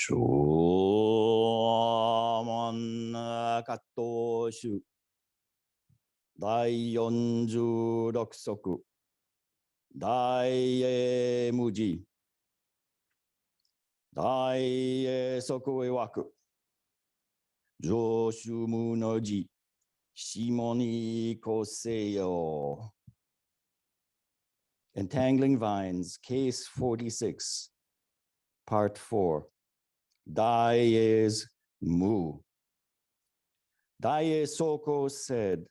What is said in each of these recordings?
縄文葛藤集第46則大英無字大英即為枠上州無の字下に個性よ Entangling Vines, Case 46, Part 4. Daie's Mu. Daie Soko said,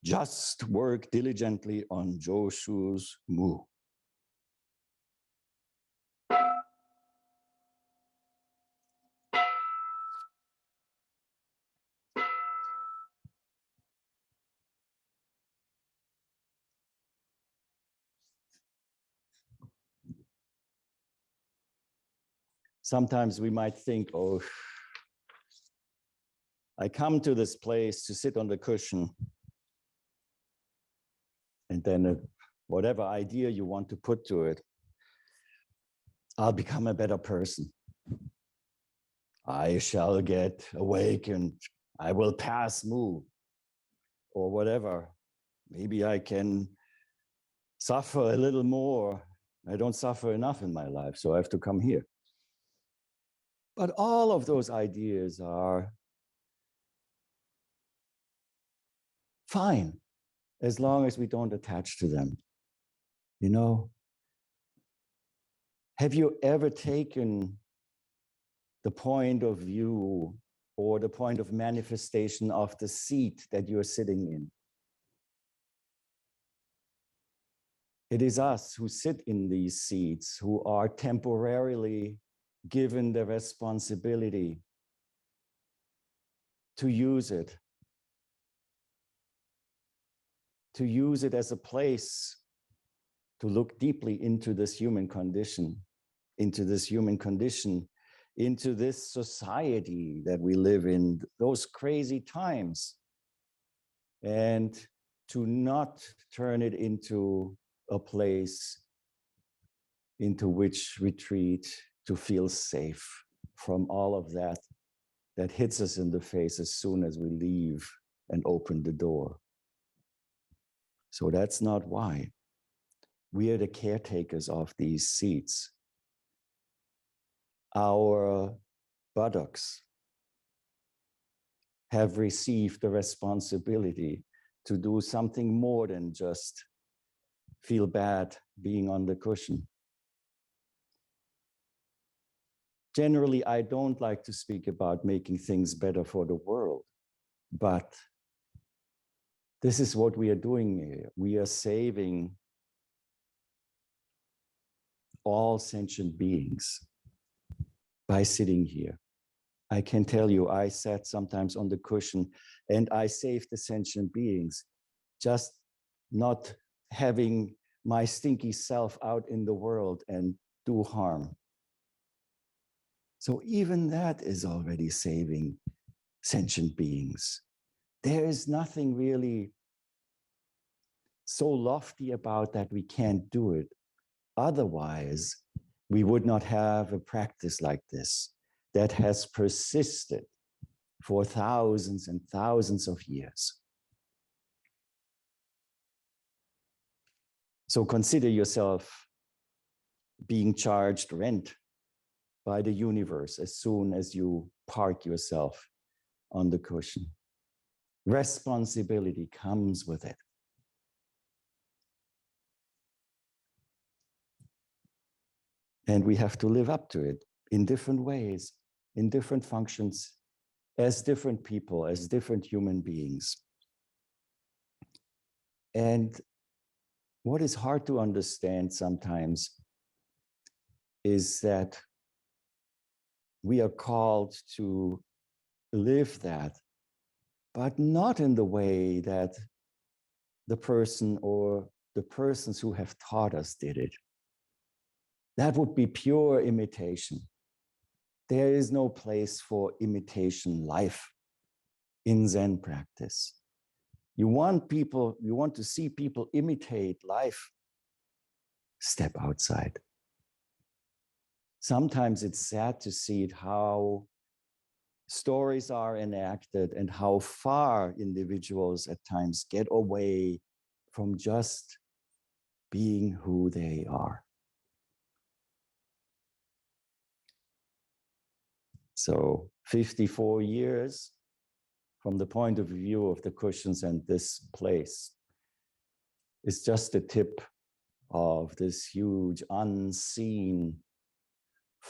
just work diligently on Joshu's Mu. Sometimes we might think, oh, I come to this place to sit on the cushion, and then whatever idea you want to put to it, I'll become a better person. I shall get awakened. I will pass Mu, or whatever. Maybe I can suffer a little more. I don't suffer enough in my life, so I have to come here. But all of those ideas are fine, as long as we don't attach to them. You know, have you ever taken the point of view or the point of manifestation of the seat that you're sitting in? It is us who sit in these seats who are temporarily given the responsibility to use it as a place to look deeply into this human condition, into this society that we live in, those crazy times, and to not turn it into a place into which retreat to feel safe from all of that hits us in the face as soon as we leave and open the door. So that's not why. We are the caretakers of these seats. Our buttocks have received the responsibility to do something more than just feel bad being on the cushion. Generally, I don't like to speak about making things better for the world, but this is what we are doing here. We are saving all sentient beings by sitting here. I can tell you, I sat sometimes on the cushion and I saved the sentient beings, just not having my stinky self out in the world and do harm. So even that is already saving sentient beings. There is nothing really so lofty about that we can't do it. Otherwise, we would not have a practice like this that has persisted for thousands and thousands of years. So consider yourself being charged rent by the universe as soon as you park yourself on the cushion. Responsibility comes with it. And we have to live up to it in different ways, in different functions, as different people, as different human beings. And what is hard to understand sometimes is that we are called to live that, but not in the way that the person or the persons who have taught us did it. That would be pure imitation. There is no place for imitation life in Zen practice. You want to see people imitate life, step outside. Sometimes it's sad to see it, how stories are enacted and how far individuals at times get away from just being who they are. So 54 years from the point of view of the cushions and this place is just the tip of this huge unseen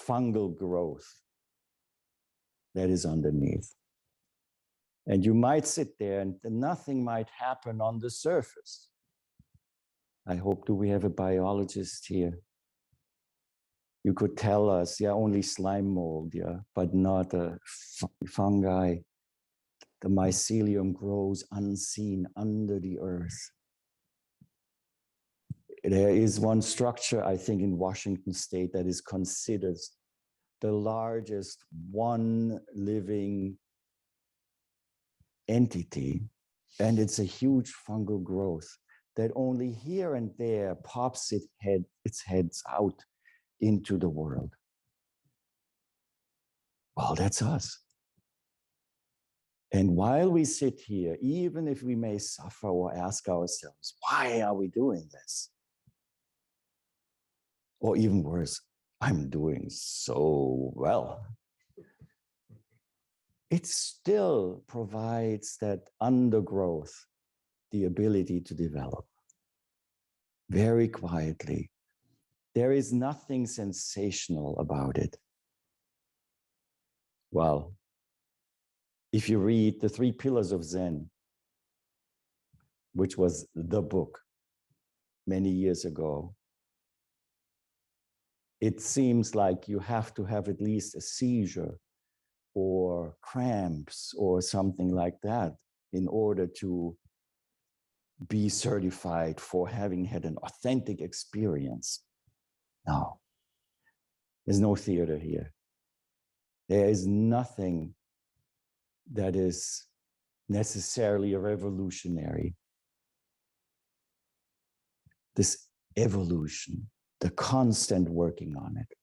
fungal growth that is underneath. And you might sit there and nothing might happen on the surface. I hope, do we have a biologist here? You could tell us, yeah, only slime mold, yeah, but not a fungi. The mycelium grows unseen under the earth. There is one structure, I think, in Washington State that is considered the largest one living entity, and it's a huge fungal growth that only here and there pops its heads out into the world. Well, that's us. And while we sit here, even if we may suffer or ask ourselves, why are we doing this? Or even worse, I'm doing so well. It still provides that undergrowth, the ability to develop very quietly. There is nothing sensational about it. Well, if you read The 3 Pillars of Zen, which was the book many years ago, it seems like you have to have at least a seizure or cramps or something like that in order to be certified for having had an authentic experience. No, there's no theater here. There is nothing that is necessarily revolutionary. This evolution, the constant working on it,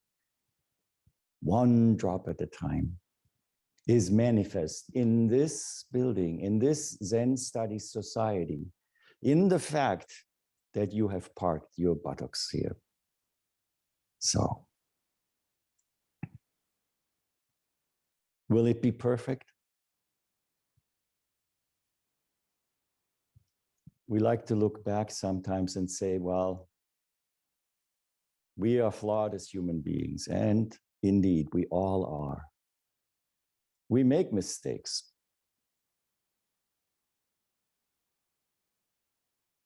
one drop at a time, is manifest in this building, in this Zen study society, in the fact that you have parked your buttocks here. So, will it be perfect? We like to look back sometimes and say, well, we are flawed as human beings, and indeed, we all are. We make mistakes.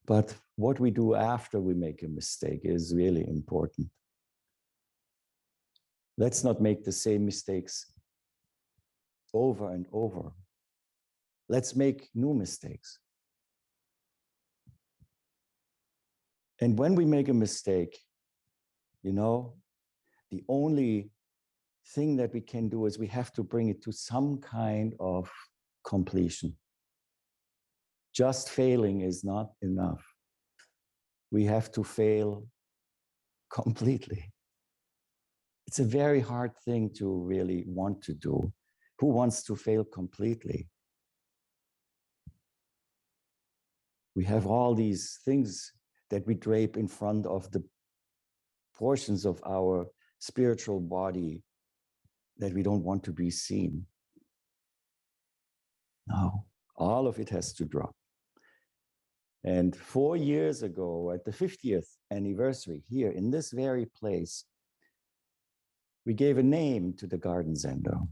But what we do after we make a mistake is really important. Let's not make the same mistakes over and over. Let's make new mistakes. And when we make a mistake, you know, the only thing that we can do is we have to bring it to some kind of completion. Just failing is not enough. We have to fail completely. It's a very hard thing to really want to do. Who wants to fail completely? We have all these things that we drape in front of the portions of our spiritual body that we don't want to be seen. No, all of it has to drop. And 4 years ago, at the 50th anniversary here in this very place, we gave a name to the Garden Zendo.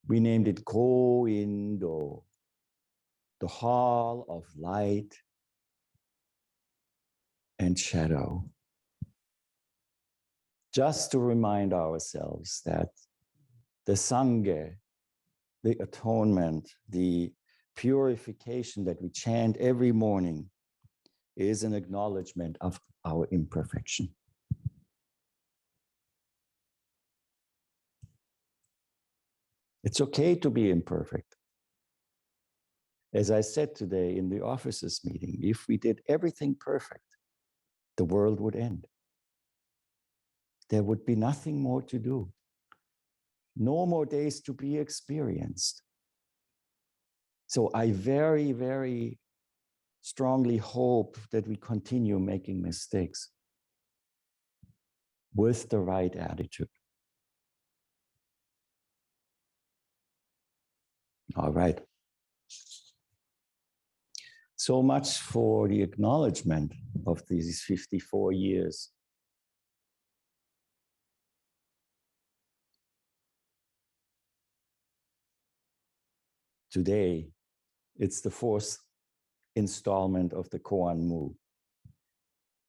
We named it Ko-Indo, the Hall of Light and Shadow. Just to remind ourselves that the Sangha, the atonement, the purification that we chant every morning is an acknowledgement of our imperfection. It's okay to be imperfect. As I said today in the officers' meeting, if we did everything perfect, the world would end. there would be nothing more to do. No more days to be experienced. So I very, very strongly hope that we continue making mistakes with the right attitude. All right. So much for the acknowledgement of these 54 years. Today, it's the fourth installment of the Koan Mu.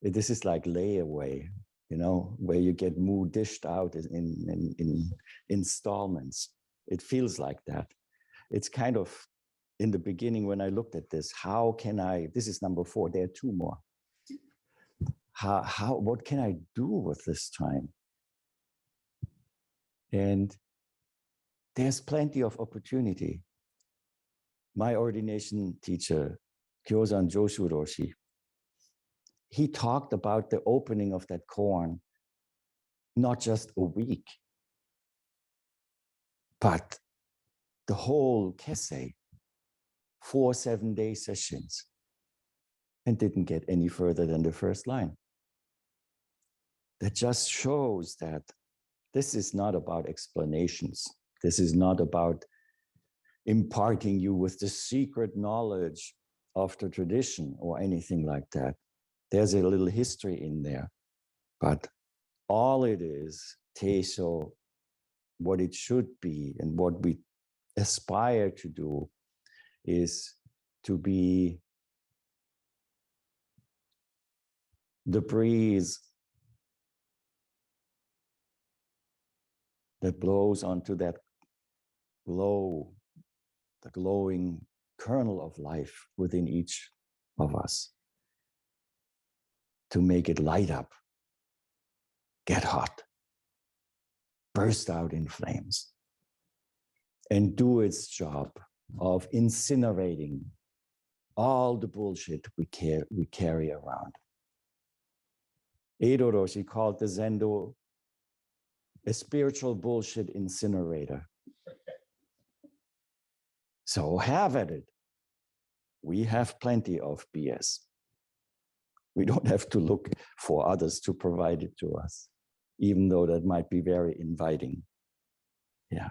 This is like layaway, you know, where you get Mu dished out in installments. It feels like that. It's kind of, in the beginning when I looked at this, how can I, this is number 4, there are 2 more. What can I do with this time? And there's plenty of opportunity. My ordination teacher, Kyozan Joshu Roshi, he talked about the opening of that koan, not just a week, but the whole kessei, 4 7-day sessions, and didn't get any further than the first line. That just shows that this is not about explanations. This is not about imparting you with the secret knowledge of the tradition or anything like that. There's a little history in there, but all it is, Teisho, what it should be and what we aspire to do is to be the breeze that blows onto that glow, the glowing kernel of life within each of us, to make it light up, get hot, burst out in flames, and do its job of incinerating all the bullshit we carry around. Edo Roshi called the Zendo a spiritual bullshit incinerator. So have at it. We have plenty of BS. We don't have to look for others to provide it to us, even though that might be very inviting. Yeah.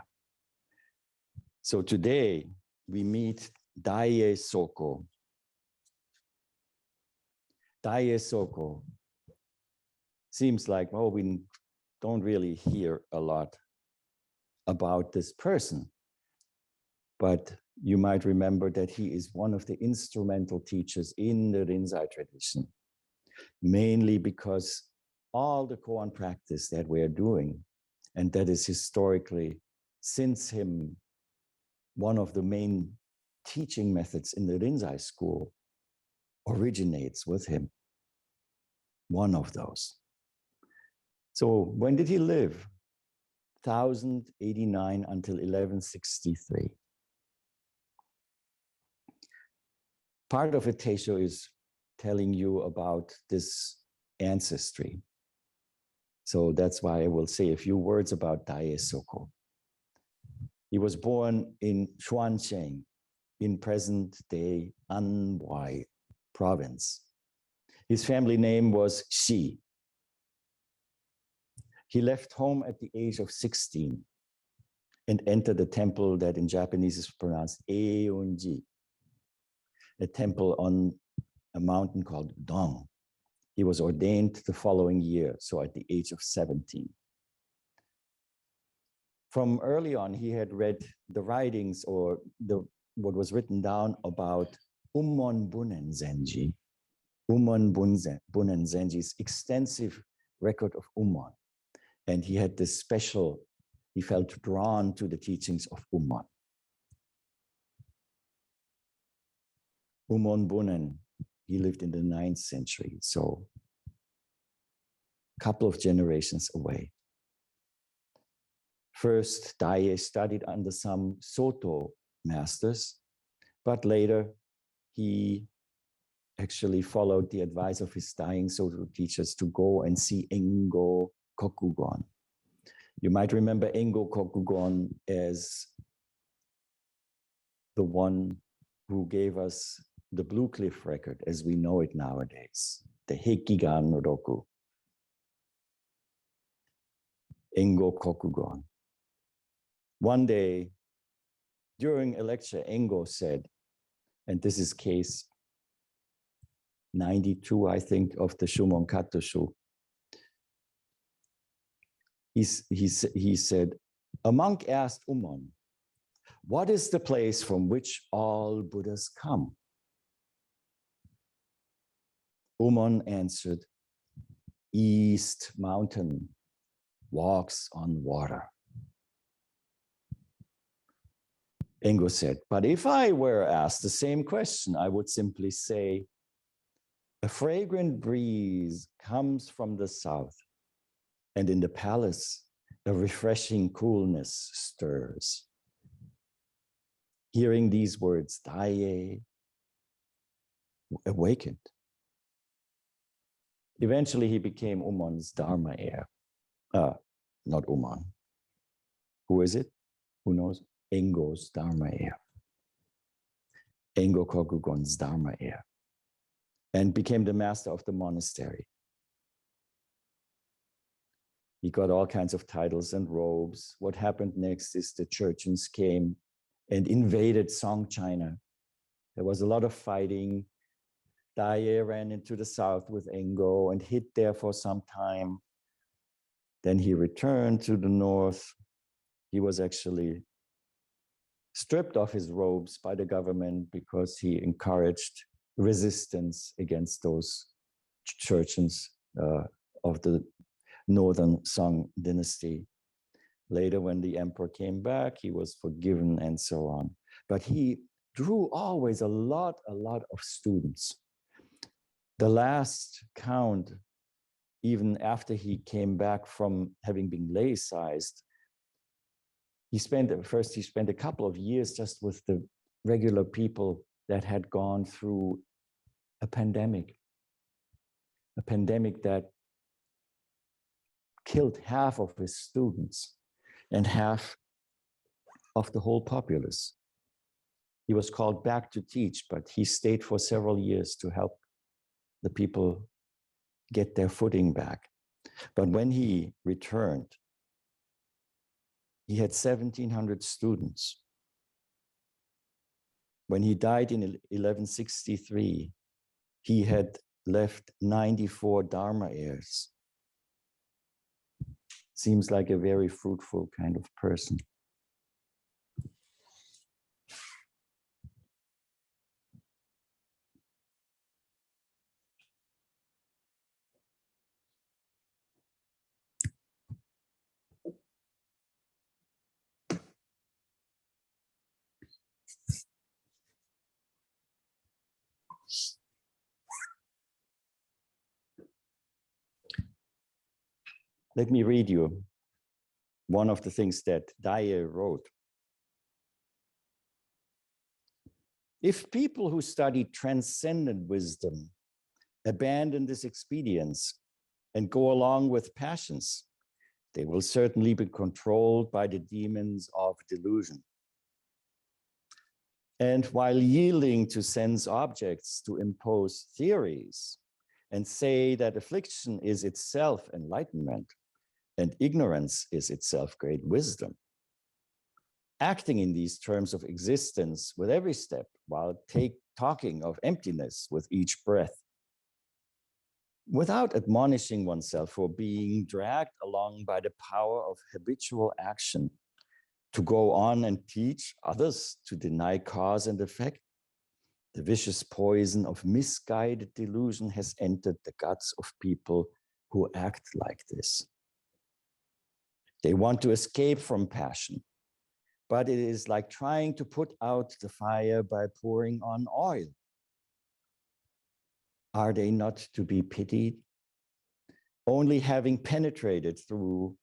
So today we meet Daie Soko. Daie Soko seems like, well, we don't really hear a lot about this person, but you might remember that he is one of the instrumental teachers in the Rinzai tradition, mainly because all the koan practice that we are doing, and that is historically, since him, one of the main teaching methods in the Rinzai school, originates with him. One of those. So when did he live? 1089 until 1163. Part of it, Teisho, is telling you about this ancestry. So that's why I will say a few words about Daie Soko. He was born in Xuancheng, in present-day Anhui province. His family name was Shi. He left home at the age of 16 and entered a temple that in Japanese is pronounced Eonji, a temple on a mountain called Dong. He was ordained the following year, so at the age of 17. From early on, he had read the writings or what was written down about Ummon Bunen Zenji. Ummon Bunen Zenji's extensive record of Ummon. And he had this special, he felt drawn to the teachings of Ummon. Ummon Bunen, he lived in the 9th century, so a couple of generations away. First, Daie studied under some Soto masters, but later he actually followed the advice of his dying Soto teachers to go and see Engo Kokugon. You might remember Engo Kokugon as the one who gave us the Blue Cliff record as we know it nowadays, the Hekigan no Roku. Engo Kokugon. One day, during a lecture, Engo said, and this is case 92, I think, of the Shumon Katoshu. He said, a monk asked Umon, what is the place from which all Buddhas come? Umon answered, East Mountain, walks on water. Engo said, but if I were asked the same question, I would simply say, a fragrant breeze comes from the south, and in the palace, a refreshing coolness stirs. Hearing these words, Daie awakened. Eventually, he became Umon's Dharma heir. Not Umon. Who is it? Who knows? Engo's Dharma heir. Engo Kokugon's Dharma heir. And became the master of the monastery. He got all kinds of titles and robes. What happened next is the Churchians came and invaded Song China. There was a lot of fighting. Daie ran into the south with Engo and hid there for some time. Then he returned to the north. He was actually stripped of his robes by the government because he encouraged resistance against those Churchians of the northern Song dynasty. Later, when the emperor came back, he was forgiven and so on. But he drew always a lot of students. The last count, even after he came back from having been laicized, he spent a couple of years just with the regular people that had gone through a pandemic that killed half of his students and half of the whole populace. He was called back to teach, but he stayed for several years to help the people get their footing back. But when he returned, he had 1,700 students. When he died in 1163, he had left 94 Dharma heirs. Seems like a very fruitful kind of person. Let me read you one of the things that Daie wrote. If people who study transcendent wisdom abandon this expedience and go along with passions, they will certainly be controlled by the demons of delusion. And while yielding to sense objects to impose theories and say that affliction is itself enlightenment and ignorance is itself great wisdom, acting in these terms of existence with every step while talking of emptiness with each breath, without admonishing oneself for being dragged along by the power of habitual action to go on and teach others to deny cause and effect, the vicious poison of misguided delusion has entered the guts of people who act like this. They want to escape from passion, but it is like trying to put out the fire by pouring on oil. Are they not to be pitied? Only having penetrated through,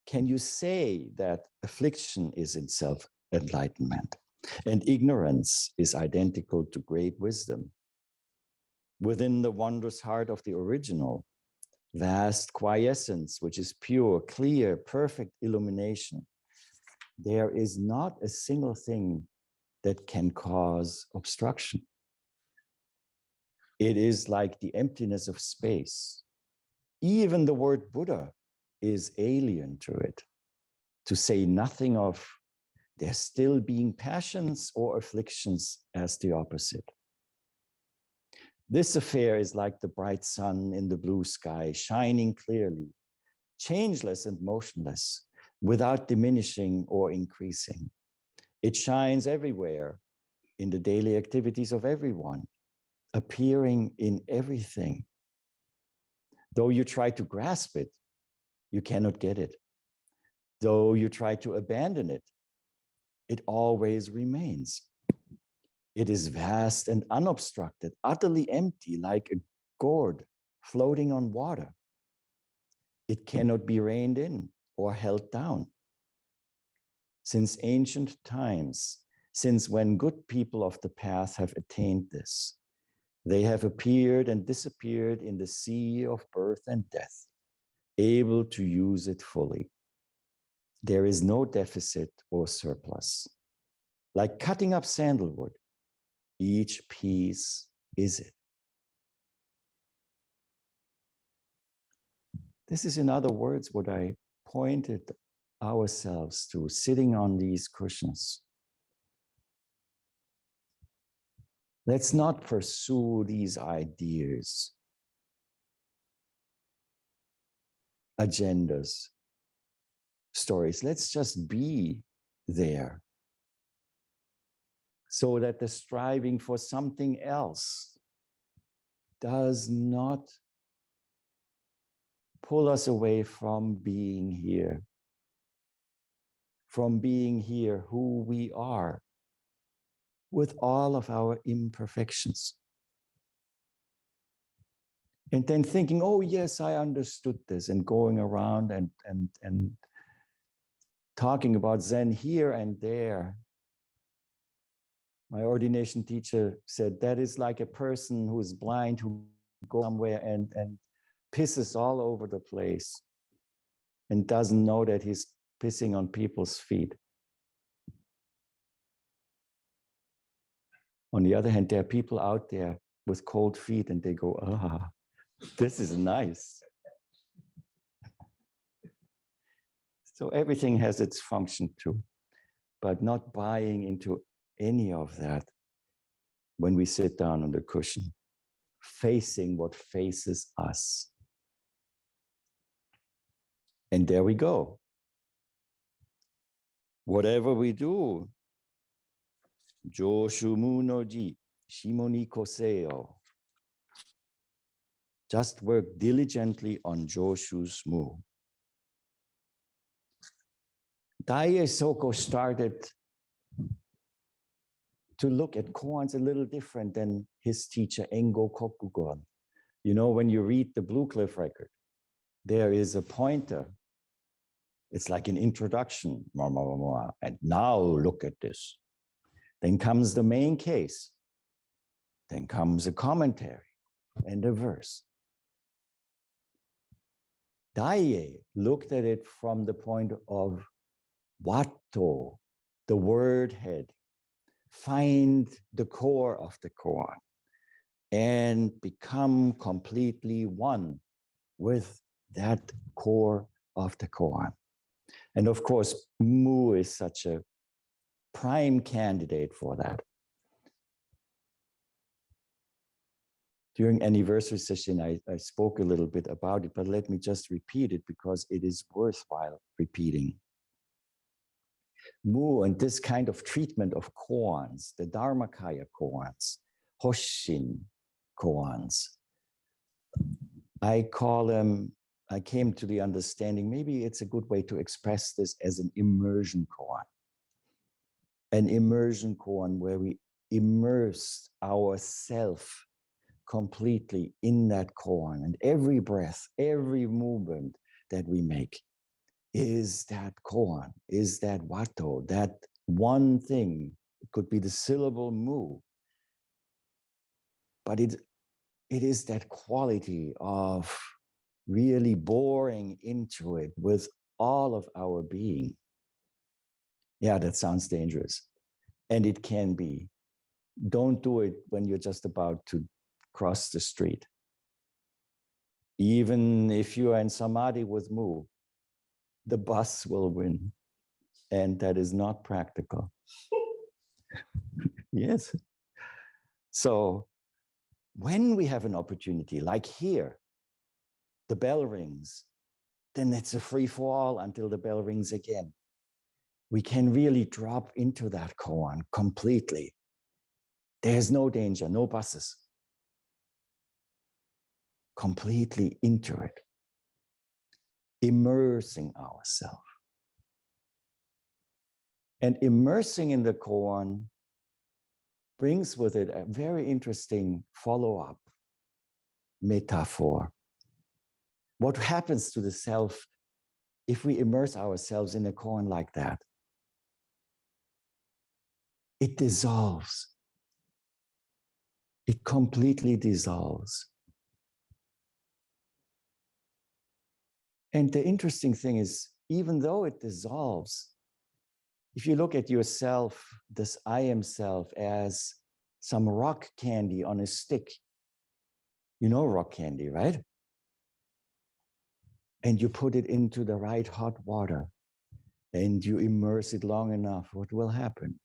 can you say that affliction is itself enlightenment and ignorance is identical to great wisdom? Within the wondrous heart of the original, vast quiescence, which is pure, clear, perfect illumination. There is not a single thing that can cause obstruction. It is like the emptiness of space. Even the word Buddha is alien to it, to say nothing of there still being passions or afflictions as the opposite. This affair is like the bright sun in the blue sky, shining clearly, changeless and motionless, without diminishing or increasing. It shines everywhere in the daily activities of everyone, appearing in everything. Though you try to grasp it, you cannot get it. Though you try to abandon it, it always remains. It is vast and unobstructed, utterly empty, like a gourd floating on water. It cannot be reined in or held down. Since ancient times, since when good people of the path have attained this, they have appeared and disappeared in the sea of birth and death, able to use it fully. There is no deficit or surplus. Like cutting up sandalwood, each piece is it. This is, in other words, what I pointed ourselves to, sitting on these cushions. Let's not pursue these ideas, agendas, stories. Let's just be there, so that the striving for something else does not pull us away from being here who we are, with all of our imperfections. And then thinking, oh yes, I understood this, and going around and talking about Zen here and there. My ordination teacher said that is like a person who is blind, who goes somewhere and pisses all over the place and doesn't know that he's pissing on people's feet. On the other hand, there are people out there with cold feet and they go, ah, this is nice. So everything has its function too, but not buying into any of that when we sit down on the cushion, facing what faces us. And there we go. Whatever we do, Joshumu no ji, Shimoni Koseo. Just work diligently on Joshu's mu. Daie Soko started to look at koans a little different than his teacher, Engo Kokugon. You know, when you read the Blue Cliff record, there is a pointer. It's like an introduction. And now look at this. Then comes the main case. Then comes a commentary and a verse. Daie looked at it from the point of Watto, the word head. Find the core of the koan and become completely one with that core of the koan. And of course, mu is such a prime candidate for that. During anniversary session, I spoke a little bit about it, but let me just repeat it because it is worthwhile repeating. Mu and this kind of treatment of koans, the Dharmakaya koans, Hoshin koans, I call them, I came to the understanding, maybe it's a good way to express this as an immersion koan. An immersion koan where we immerse ourself completely in that koan, and every breath, every movement that we make is that koan, is that watto, that one thing. It could be the syllable mu, but it is that quality of really boring into it with all of our being. Yeah, that sounds dangerous. And it can be. Don't do it when you're just about to cross the street. Even if you are in samadhi with Mu, the bus will win. And that is not practical. Yes. So when we have an opportunity, like here, the bell rings, then it's a free fall until the bell rings again. We can really drop into that koan completely. There's no danger, no buses. Completely into it, immersing ourselves. And immersing in the koan brings with it a very interesting follow-up metaphor. What happens to the self if we immerse ourselves in a koan like that? It dissolves. It completely dissolves. And the interesting thing is, even though it dissolves, if you look at yourself, this I am self, as some rock candy on a stick, you know rock candy, right? And you put it into the right hot water and you immerse it long enough, what will happen?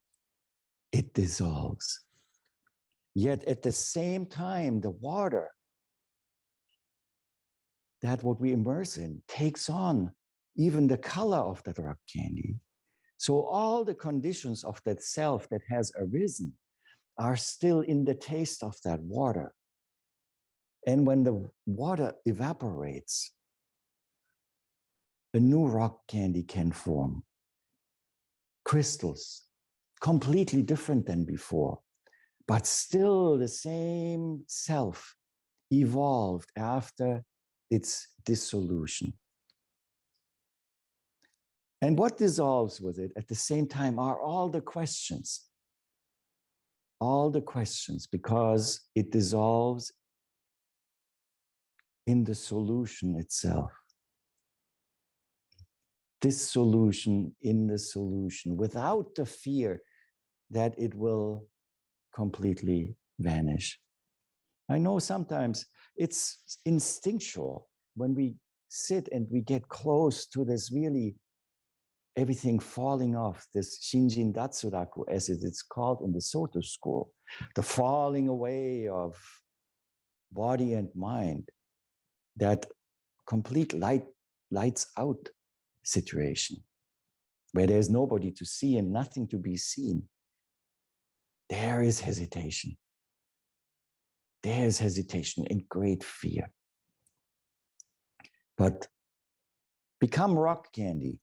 It dissolves. Yet at the same time, the water, that what we immerse in, takes on even the color of that rock candy. So all the conditions of that self that has arisen are still in the taste of that water. And when the water evaporates, a new rock candy can form. Crystals, completely different than before, but still the same self evolved after its dissolution. And what dissolves with it at the same time are all the questions, because it dissolves in the solution itself. This solution in the solution, without the fear that it will completely vanish. I know sometimes it's instinctual when we sit and we get close to this really everything falling off, this Shinjin Datsuraku, as it is called in the Soto school, the falling away of body and mind, that complete lights out situation where there's nobody to see and nothing to be seen. There is hesitation. There's hesitation and great fear. But become rock candy.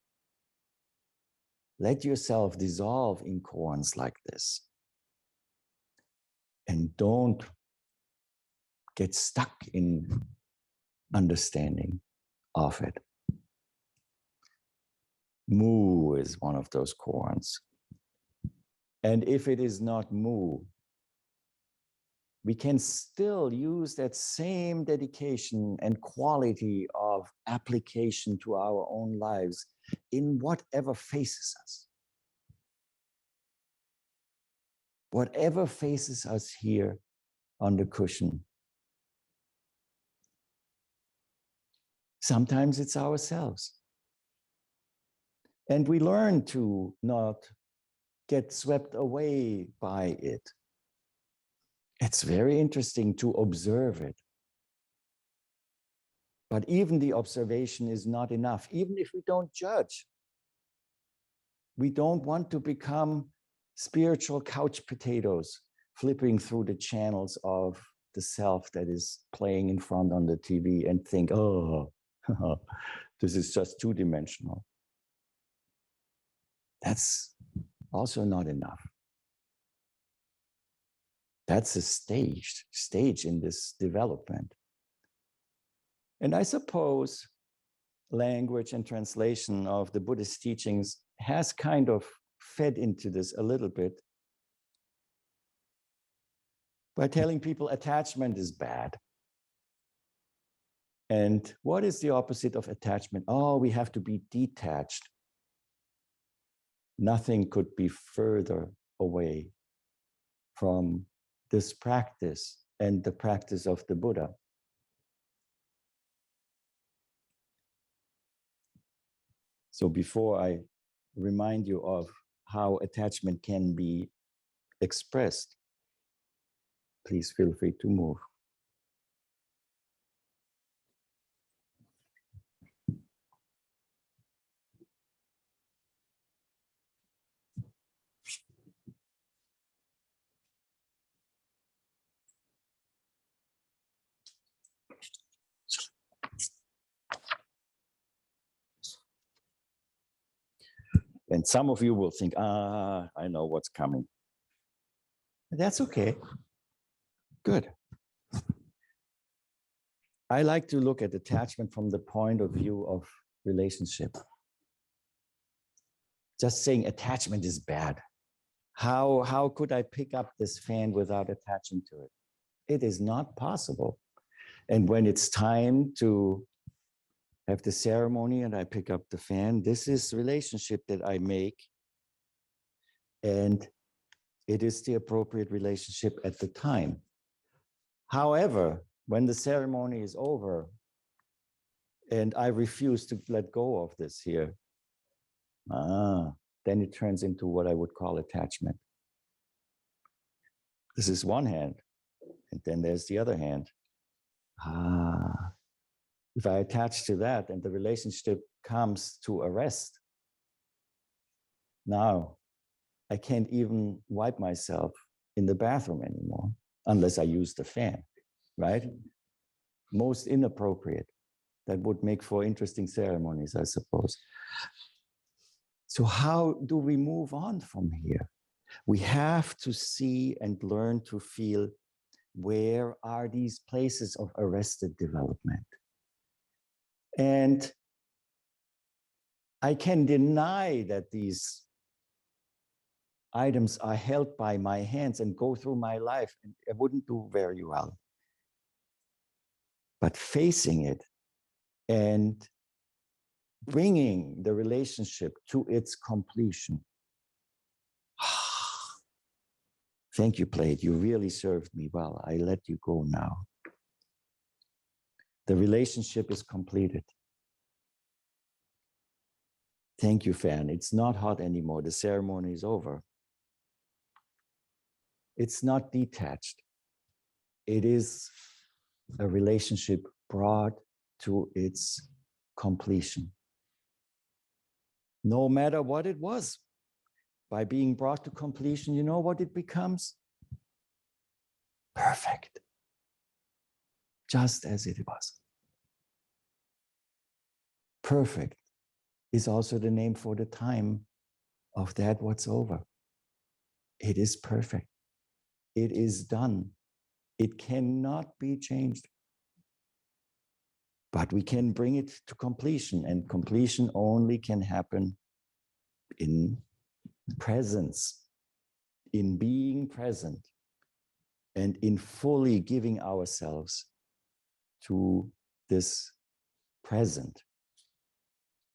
Let yourself dissolve in koans like this. And don't get stuck in understanding of it. Mu is one of those koans. And if it is not Mu, we can still use that same dedication and quality of application to our own lives in whatever faces us. Whatever faces us here on the cushion. Sometimes it's ourselves. And we learn to not get swept away by it. It's very interesting to observe it. But even the observation is not enough, even if we don't judge. We don't want to become spiritual couch potatoes, flipping through the channels of the self that is playing in front on the TV and think, oh, this is just two-dimensional. That's also not enough. That's a stage in this development. And I suppose language and translation of the Buddhist teachings has kind of fed into this a little bit by telling people attachment is bad. And what is the opposite of attachment? Oh, we have to be detached. Nothing could be further away from this practice and the practice of the Buddha. So before I remind you of how attachment can be expressed, please feel free to move. And some of you will think, I know what's coming. That's okay. Good. I like to look at attachment from the point of view of relationship. Just saying attachment is bad. How could I pick up this fan without attaching to it? It is not possible. And when it's time to have the ceremony and I pick up the fan, this is relationship that I make. And it is the appropriate relationship at the time. However, when the ceremony is over and I refuse to let go of this here, then it turns into what I would call attachment. This is one hand, and then there's the other hand. If I attach to that and the relationship comes to a rest, now I can't even wipe myself in the bathroom anymore unless I use the fan, right? Most inappropriate. That would make for interesting ceremonies, I suppose. So how do we move on from here? We have to see and learn to feel, where are these places of arrested development? And I can deny that these items are held by my hands and go through my life, and I wouldn't do very well. But facing it and bringing the relationship to its completion. Thank you, Plate. You really served me well. I let you go now. The relationship is completed. Thank you, Fan. It's not hot anymore. The ceremony is over. It's not detached. It is a relationship brought to its completion. No matter what it was, by being brought to completion, you know what it becomes? Perfect. Just as it was. Perfect is also the name for the time of that what's over. It is perfect. It is done. It cannot be changed. But we can bring it to completion, and completion only can happen in presence, in being present, and in fully giving ourselves to this present,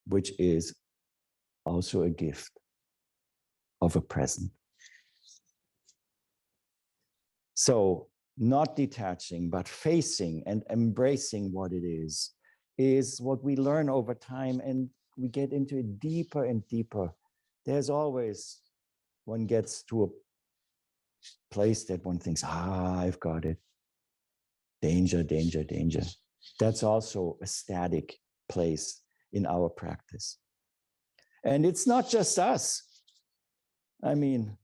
which is also a gift of a present. So not detaching, but facing and embracing what it is what we learn over time, and we get into it deeper and deeper. There's always, one gets to a place that one thinks, I've got it. Danger, danger, danger. That's also a static place in our practice. And it's not just us. I mean,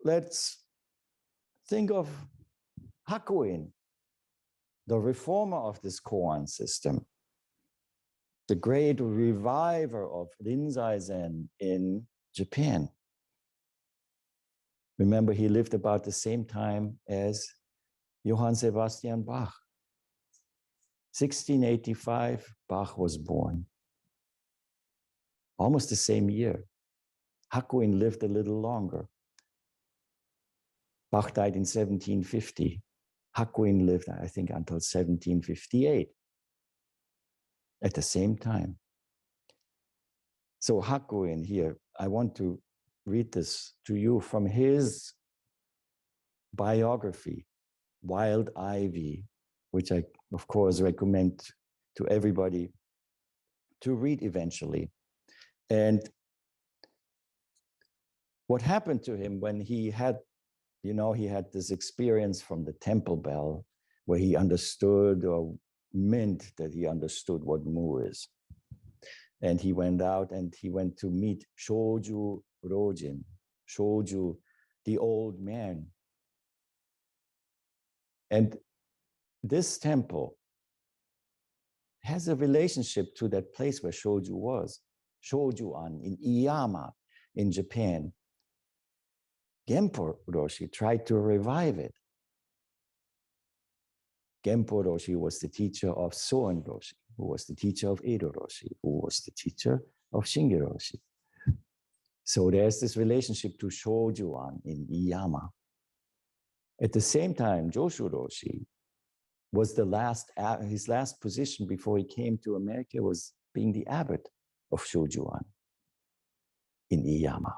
let's think of Hakuin, the reformer of this koan system, the great reviver of Rinzai Zen in Japan. Remember, he lived about the same time as Johann Sebastian Bach. 1685, Bach was born. Almost the same year. Hakuin lived a little longer. Bach died in 1750. Hakuin lived, I think, until 1758 at the same time. So Hakuin here, I want to read this to you from his biography, Wild Ivy, which I, of course, recommend to everybody to read eventually. And what happened to him when he had, he had this experience from the temple bell where he understood, or meant that he understood, what Mu is. And he went out and he went to meet Shoju Rojin, Shoju, the old man. And this temple has a relationship to that place where Shoju was, Shojuan in Iyama in Japan. Genpo Roshi tried to revive it. Genpo Roshi was the teacher of Soen Roshi, who was the teacher of Edo Roshi, who was the teacher of Shinge Roshi. So there's this relationship to Shojuan in Iyama. At the same time, Joshu Roshi was his last position before he came to America was being the abbot of Shojuan in Iyama.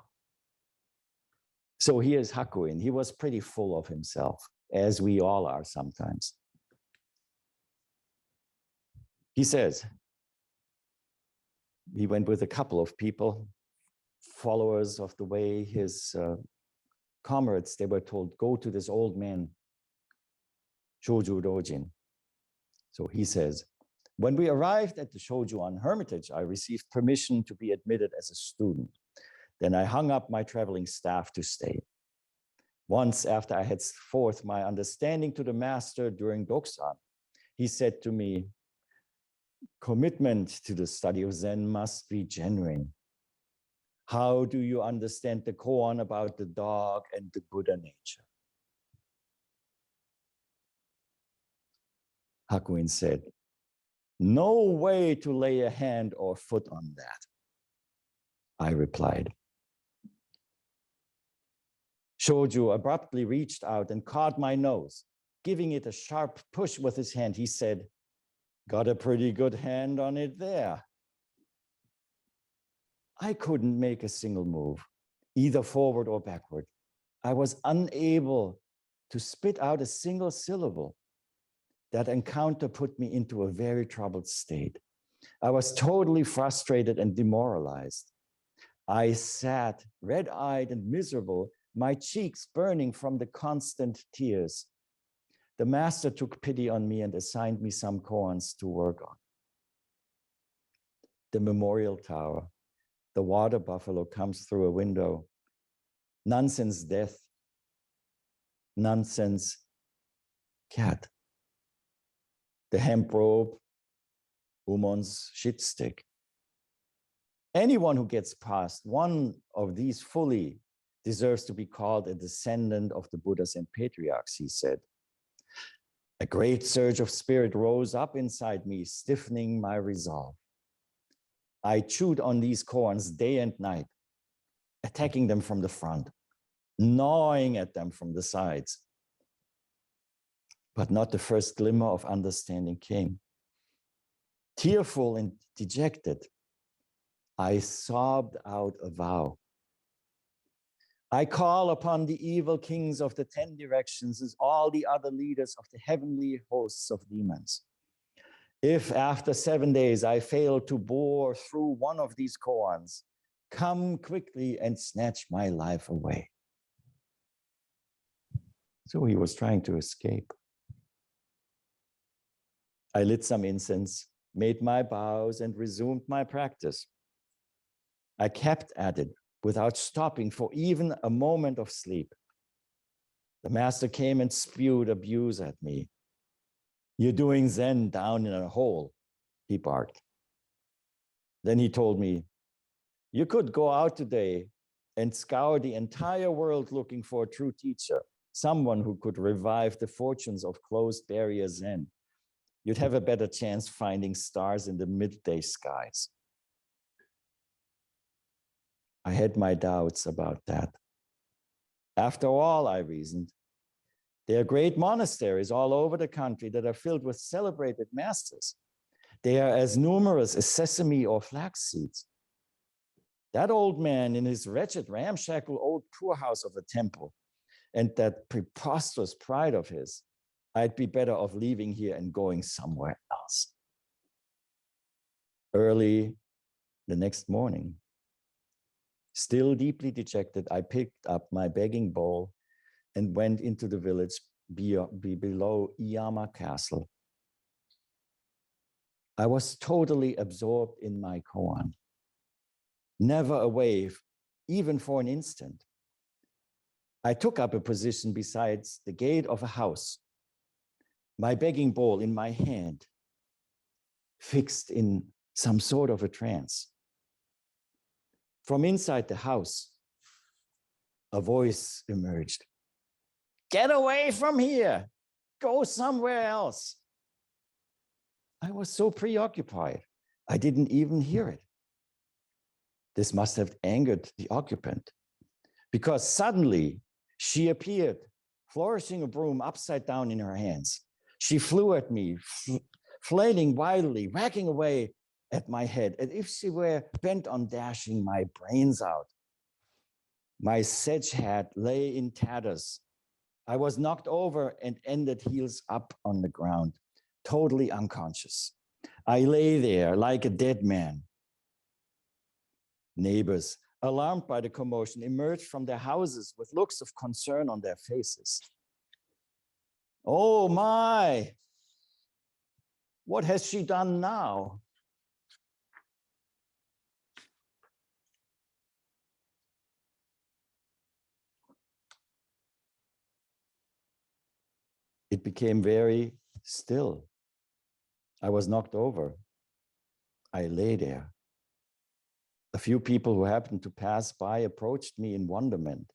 So here's Hakuin. He was pretty full of himself, as we all are sometimes. He says, he went with a couple of people, followers of the way, his comrades, they were told, go to this old man, Shoju Rojin. So he says, when we arrived at the Shojuan Hermitage, I received permission to be admitted as a student. Then I hung up my traveling staff to stay. Once after I had forth my understanding to the master during Doksan, he said to me, commitment to the study of Zen must be genuine. How do you understand the koan about the dog and the Buddha nature? Hakuin said, no way to lay a hand or foot on that. I replied. Shoju abruptly reached out and caught my nose. Giving it a sharp push with his hand, he said, got a pretty good hand on it there. I couldn't make a single move, either forward or backward. I was unable to spit out a single syllable. That encounter put me into a very troubled state. I was totally frustrated and demoralized. I sat red-eyed and miserable, my cheeks burning from the constant tears. The master took pity on me and assigned me some koans to work on. The memorial tower, the water buffalo comes through a window. Nonsense death, nonsense cat. The hemp rope, Umon's shit stick. Anyone who gets past one of these fully deserves to be called a descendant of the Buddhas and patriarchs, he said. A great surge of spirit rose up inside me, stiffening my resolve. I chewed on these koans day and night, attacking them from the front, gnawing at them from the sides. But not the first glimmer of understanding came. Tearful and dejected, I sobbed out a vow. I call upon the evil kings of the 10 directions as all the other leaders of the heavenly hosts of demons. If after 7 days I fail to bore through one of these koans, come quickly and snatch my life away. So he was trying to escape. I lit some incense, made my bows, and resumed my practice. I kept at it without stopping for even a moment of sleep. The master came and spewed abuse at me. You're doing Zen down in a hole, he barked. Then he told me, you could go out today and scour the entire world looking for a true teacher, someone who could revive the fortunes of closed barrier Zen. You'd have a better chance finding stars in the midday skies. I had my doubts about that. After all, I reasoned, There are great monasteries all over the country that are filled with celebrated masters. They are as numerous as sesame or flax seeds. That old man in his wretched, ramshackle old poorhouse of a temple and that preposterous pride of his, I'd be better off leaving here and going somewhere else. Early the next morning, still deeply dejected, I picked up my begging bowl and went into the village below Iyama Castle. I was totally absorbed in my koan, never away, even for an instant. I took up a position besides the gate of a house, my begging bowl in my hand, fixed in some sort of a trance. From inside the house, a voice emerged. Get away from here. Go somewhere else. I was so preoccupied, I didn't even hear it. This must have angered the occupant, because suddenly she appeared, flourishing a broom upside down in her hands. She flew at me, flailing wildly, whacking away at my head, as if she were bent on dashing my brains out. My sedge hat lay in tatters. I was knocked over and ended heels up on the ground, totally unconscious. I lay there like a dead man. Neighbors, alarmed by the commotion, emerged from their houses with looks of concern on their faces. Oh my, what has she done now? It became very still. I was knocked over. I lay there. A few people who happened to pass by approached me in wonderment.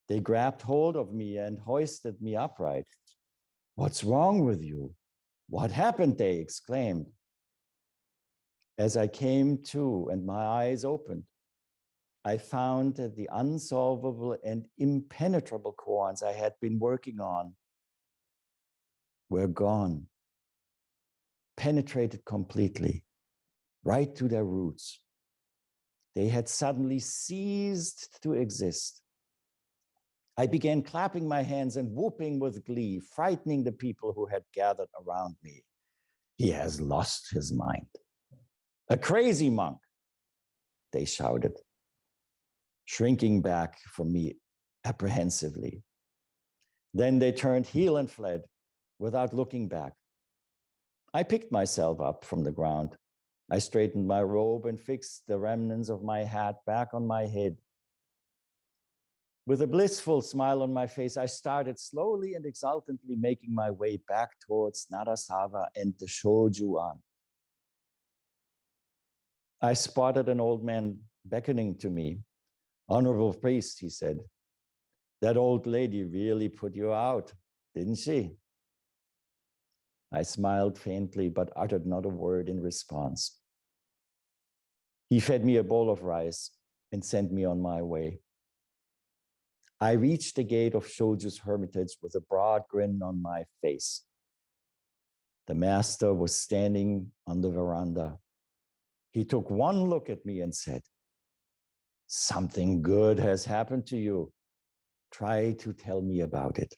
They grabbed hold of me and hoisted me upright. What's wrong with you? What happened? They exclaimed. As I came to and my eyes opened, I found that the unsolvable and impenetrable koans I had been working on were gone, penetrated completely, right to their roots. They had suddenly ceased to exist. I began clapping my hands and whooping with glee, frightening the people who had gathered around me. He has lost his mind. A crazy monk, they shouted, shrinking back from me apprehensively. Then they turned heel and fled without looking back. I picked myself up from the ground. I straightened my robe and fixed the remnants of my hat back on my head. With a blissful smile on my face, I started slowly and exultantly making my way back towards Narasawa and the Shojuan. I spotted an old man beckoning to me. Honorable priest, he said, that old lady really put you out, didn't she? I smiled faintly, but uttered not a word in response. He fed me a bowl of rice and sent me on my way. I reached the gate of Shoju's hermitage with a broad grin on my face. The master was standing on the veranda. He took one look at me and said, something good has happened to you. Try to tell me about it.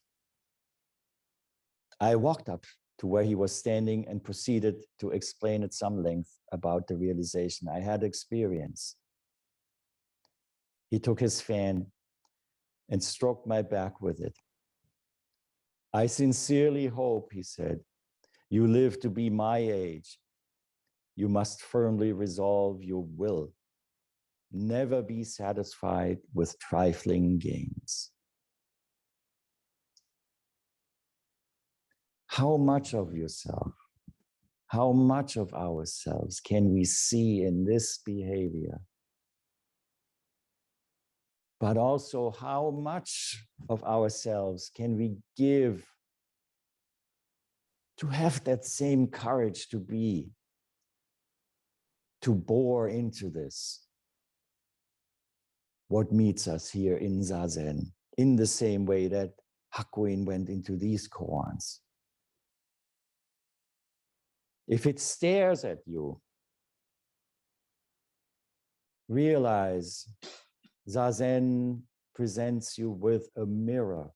I walked up to where he was standing and proceeded to explain at some length about the realization I had experienced. He took his fan and stroked my back with it. I sincerely hope, he said, you live to be my age. You must firmly resolve your will. Never be satisfied with trifling gains. How much of yourself, how much of ourselves can we see in this behavior? But also, how much of ourselves can we give to have that same courage to be, to bore into this, what meets us here in Zazen, in the same way that Hakuin went into these koans. If it stares at you, realize Zazen presents you with a mirror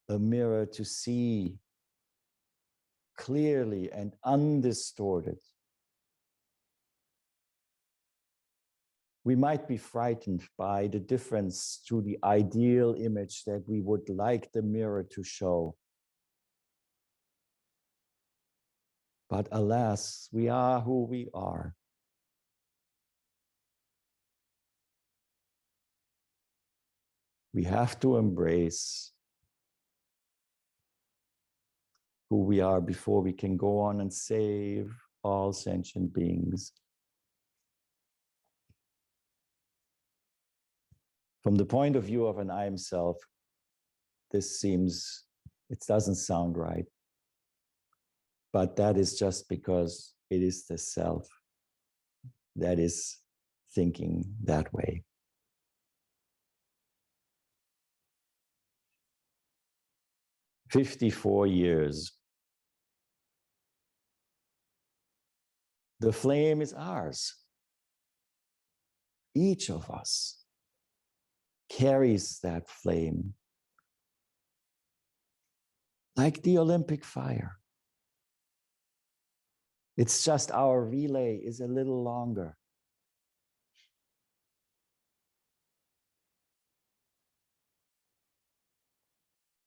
to see clearly and undistorted. We might be frightened by the difference to the ideal image that we would like the mirror to show. But alas, we are who we are. We have to embrace who we are before we can go on and save all sentient beings. From the point of view of an I am self, this seems, it doesn't sound right. But that is just because it is the self that is thinking that way. "54 years. The flame is ours. Each of us carries that flame like the Olympic fire. It's just our relay is a little longer.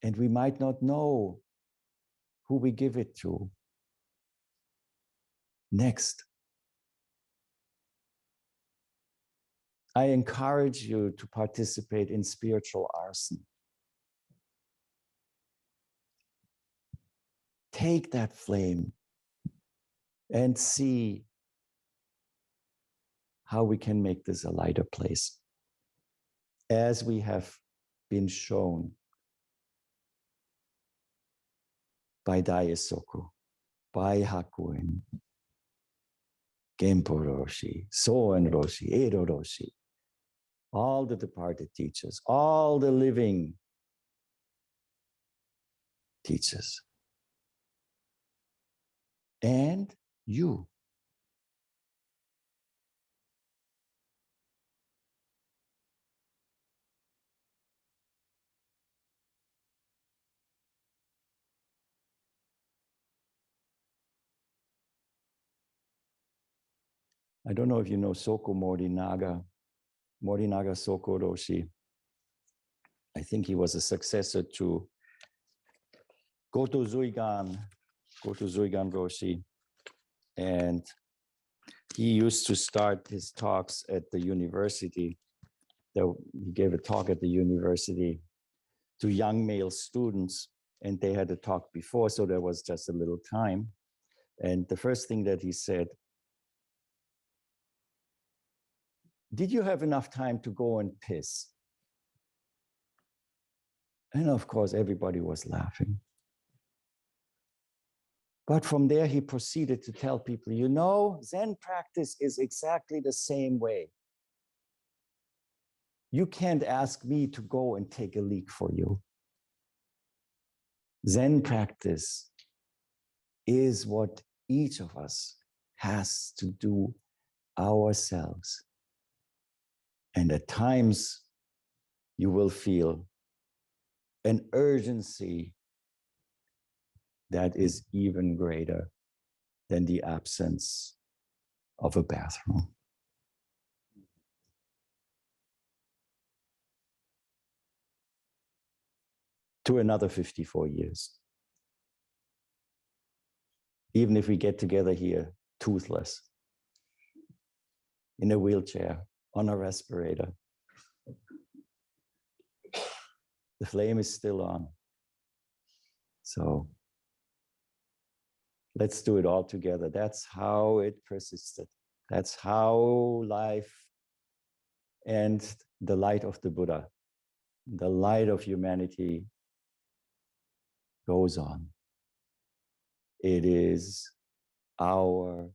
And we might not know who we give it to next. I encourage you to participate in spiritual arson. Take that flame and see how we can make this a lighter place, as we have been shown by Daie Soku, by Hakuin, Genpo Roshi, Soen Roshi, Edo Roshi, all the departed teachers, all the living teachers, and you. I don't know if you know Soko Morinaga Soko Roshi. I think he was a successor to Goto Zuigan Roshi. And he used to start his talks at the university. He gave a talk at the university to young male students, and they had a talk before, so there was just a little time. And the first thing that he said, "Did you have enough time to go and piss?" And of course, everybody was laughing. But from there, he proceeded to tell people, you know, Zen practice is exactly the same way. You can't ask me to go and take a leak for you. Zen practice is what each of us has to do ourselves. And at times, you will feel an urgency that is even greater than the absence of a bathroom. To another 54 years. Even if we get together here, toothless, in a wheelchair, on a respirator, the flame is still on. So let's do it all together. That's how it persisted. That's how life and the light of the Buddha, the light of humanity goes on. It is our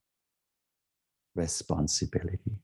responsibility.